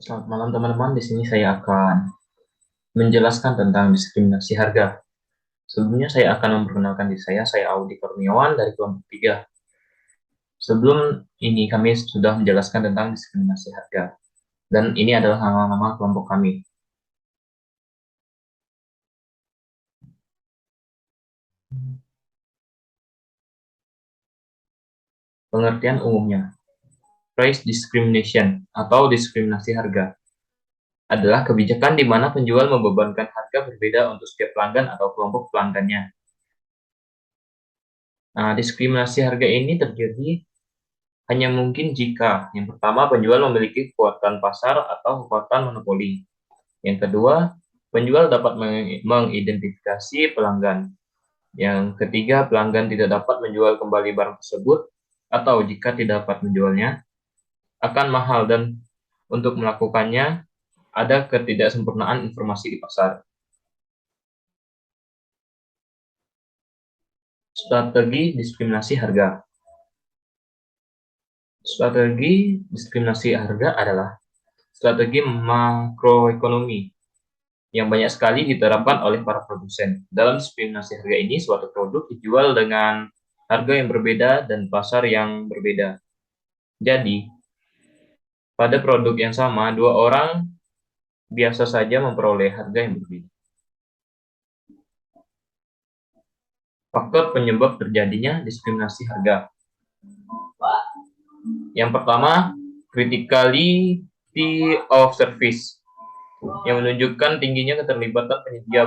Selamat malam teman-teman. Di sini saya akan menjelaskan tentang diskriminasi harga. Sebelumnya saya akan memperkenalkan diri saya. Saya Audi Kurniawan dari kelompok 3. Sebelum ini kami sudah menjelaskan tentang diskriminasi harga. Dan ini adalah nama-nama kelompok kami. Pengertian umumnya. Price discrimination atau diskriminasi harga adalah kebijakan di mana penjual membebankan harga berbeda untuk setiap pelanggan atau kelompok pelanggannya. Nah, diskriminasi harga ini terjadi hanya mungkin jika yang pertama penjual memiliki kekuatan pasar atau kekuatan monopoli. Yang kedua, penjual dapat mengidentifikasi pelanggan. Yang ketiga, pelanggan tidak dapat menjual kembali barang tersebut atau jika tidak dapat menjualnya akan mahal dan untuk melakukannya ada ketidaksempurnaan informasi di pasar. Strategi diskriminasi harga. Strategi diskriminasi harga adalah strategi makroekonomi yang banyak sekali diterapkan oleh para produsen. Dalam diskriminasi harga ini, suatu produk dijual dengan harga yang berbeda dan pasar yang berbeda. Jadi, pada produk yang sama, dua orang biasa saja memperoleh harga yang berbeda. Faktor penyebab terjadinya diskriminasi harga. Yang pertama, criticality of service, yang menunjukkan tingginya keterlibatan penyedia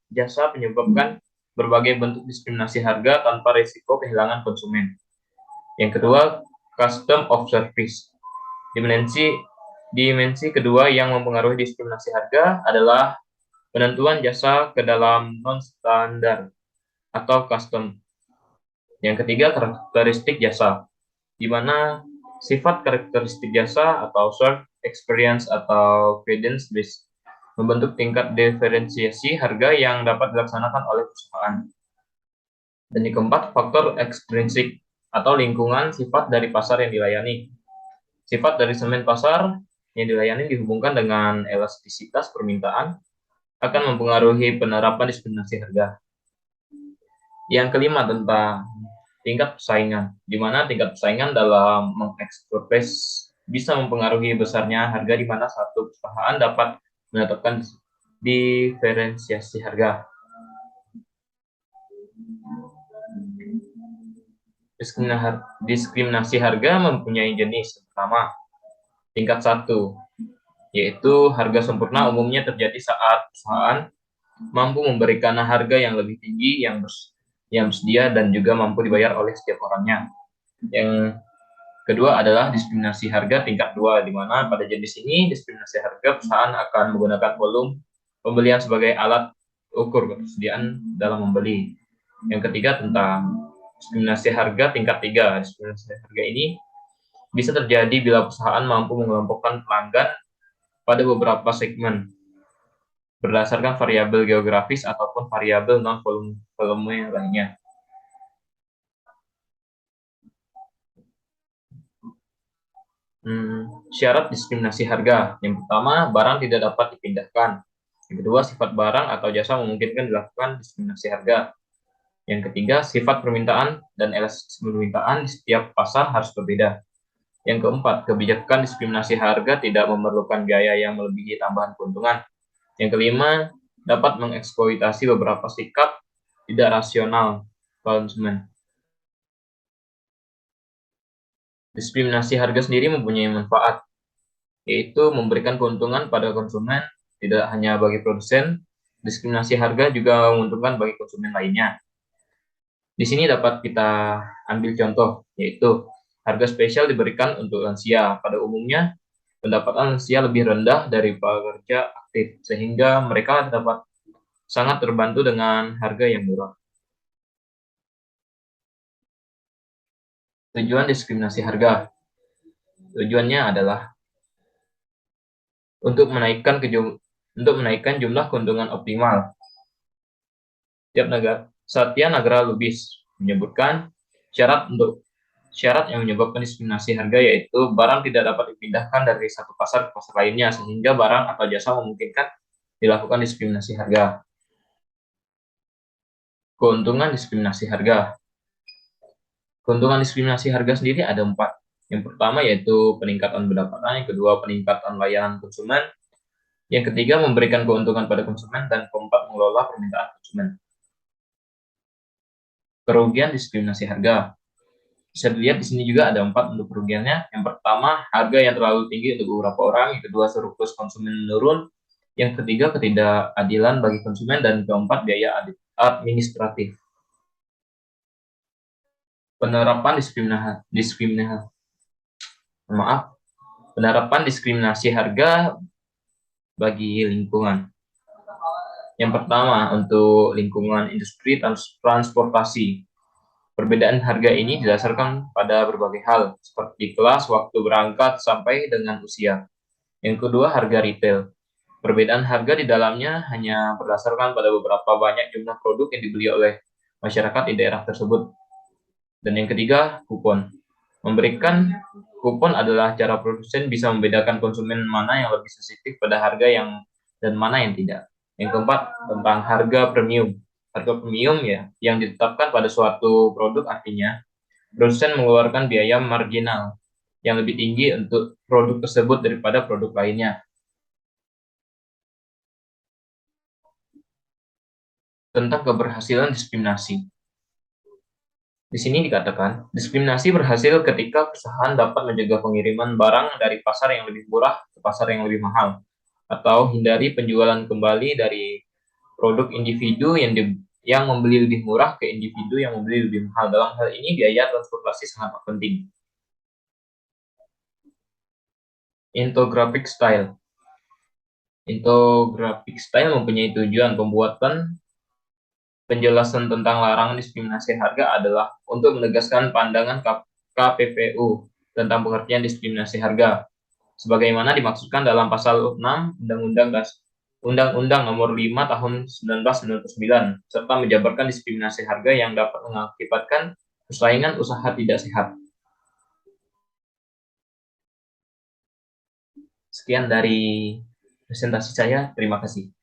jasa menyebabkan berbagai bentuk diskriminasi harga tanpa risiko kehilangan konsumen. Yang kedua, custom of service. Dimensi kedua yang mempengaruhi diskriminasi harga adalah penentuan jasa ke dalam non-standar atau custom. Yang ketiga, karakteristik jasa, di mana sifat karakteristik jasa atau search experience atau credence base membentuk tingkat diferensiasi harga yang dapat dilaksanakan oleh perusahaan. Dan yang keempat, faktor ekstrinsik atau lingkungan sifat dari pasar yang dilayani. Sifat dari segmen pasar yang dilayani dihubungkan dengan elastisitas permintaan akan mempengaruhi penerapan diskriminasi harga. Yang kelima tentang tingkat persaingan, di mana tingkat persaingan dalam mengekspor bisa mempengaruhi besarnya harga di mana satu perusahaan dapat menetapkan diferensiasi harga. Diskriminasi harga mempunyai jenis. Pertama, tingkat 1, yaitu harga sempurna umumnya terjadi saat perusahaan mampu memberikan harga yang lebih tinggi yang bersedia dan juga mampu dibayar oleh setiap orangnya. Yang kedua adalah diskriminasi harga tingkat 2, di mana pada jenis ini diskriminasi harga perusahaan akan menggunakan volume pembelian sebagai alat ukur ketersediaan dalam membeli. Yang ketiga tentang diskriminasi harga tingkat 3. Diskriminasi harga ini bisa terjadi bila perusahaan mampu mengelompokkan pelanggan pada beberapa segmen berdasarkan variabel geografis ataupun variabel non-volume lainnya. Syarat diskriminasi harga. Yang pertama, barang tidak dapat dipindahkan. Yang kedua, sifat barang atau jasa memungkinkan dilakukan diskriminasi harga. Yang ketiga, sifat permintaan dan elastis permintaan di setiap pasar harus berbeda. Yang keempat, kebijakan diskriminasi harga tidak memerlukan biaya yang melebihi tambahan keuntungan. Yang kelima, dapat mengeksploitasi beberapa sikap tidak rasional konsumen. Diskriminasi harga sendiri mempunyai manfaat, yaitu memberikan keuntungan pada konsumen, tidak hanya bagi produsen. Diskriminasi harga juga menguntungkan bagi konsumen lainnya. Di sini dapat kita ambil contoh, yaitu harga spesial diberikan untuk lansia. Pada umumnya, pendapatan lansia lebih rendah dari pekerja aktif, sehingga mereka dapat sangat terbantu dengan harga yang murah. Tujuan diskriminasi harga. Tujuannya adalah untuk menaikkan jumlah keuntungan optimal. Satya Nagara Lubis menyebutkan Syarat yang menyebabkan diskriminasi harga yaitu barang tidak dapat dipindahkan dari satu pasar ke pasar lainnya sehingga barang atau jasa memungkinkan dilakukan diskriminasi harga. Keuntungan diskriminasi harga. Keuntungan diskriminasi harga sendiri ada 4. Yang pertama yaitu peningkatan pendapatan, yang kedua peningkatan layanan konsumen, yang ketiga memberikan keuntungan pada konsumen, dan keempat mengelola permintaan konsumen. Kerugian diskriminasi harga. Bisa dilihat di sini juga ada 4 untuk kerugiannya. Yang pertama, harga yang terlalu tinggi untuk beberapa orang. Yang kedua, surplus konsumen menurun. Yang ketiga, ketidakadilan bagi konsumen. Dan keempat, biaya administratif. Penerapan diskriminasi harga bagi lingkungan. Yang pertama, untuk lingkungan industri transportasi. Perbedaan harga ini didasarkan pada berbagai hal, seperti kelas, waktu berangkat, sampai dengan usia. Yang kedua, harga retail. Perbedaan harga di dalamnya hanya berdasarkan pada beberapa banyak jumlah produk yang dibeli oleh masyarakat di daerah tersebut. Dan yang ketiga, kupon. Memberikan kupon adalah cara produsen bisa membedakan konsumen mana yang lebih sensitif pada harga dan mana yang tidak. Yang keempat, tentang harga premium. Harga premium ya, yang ditetapkan pada suatu produk artinya produsen mengeluarkan biaya marginal yang lebih tinggi untuk produk tersebut daripada produk lainnya. Tentang keberhasilan diskriminasi. Di sini dikatakan, diskriminasi berhasil ketika perusahaan dapat mencegah pengiriman barang dari pasar yang lebih murah ke pasar yang lebih mahal, atau hindari penjualan kembali dari produk individu yang membeli lebih murah ke individu yang membeli lebih mahal. Dalam hal ini, biaya transportasi sangat penting. Infographic style. Infographic style mempunyai tujuan pembuatan penjelasan tentang larangan diskriminasi harga adalah untuk menegaskan pandangan KPPU tentang pengertian diskriminasi harga, sebagaimana dimaksudkan dalam pasal 6 Undang-Undang Nomor 5 Tahun 1999, serta menjabarkan diskriminasi harga yang dapat mengakibatkan persaingan usaha tidak sehat. Sekian dari presentasi saya, terima kasih.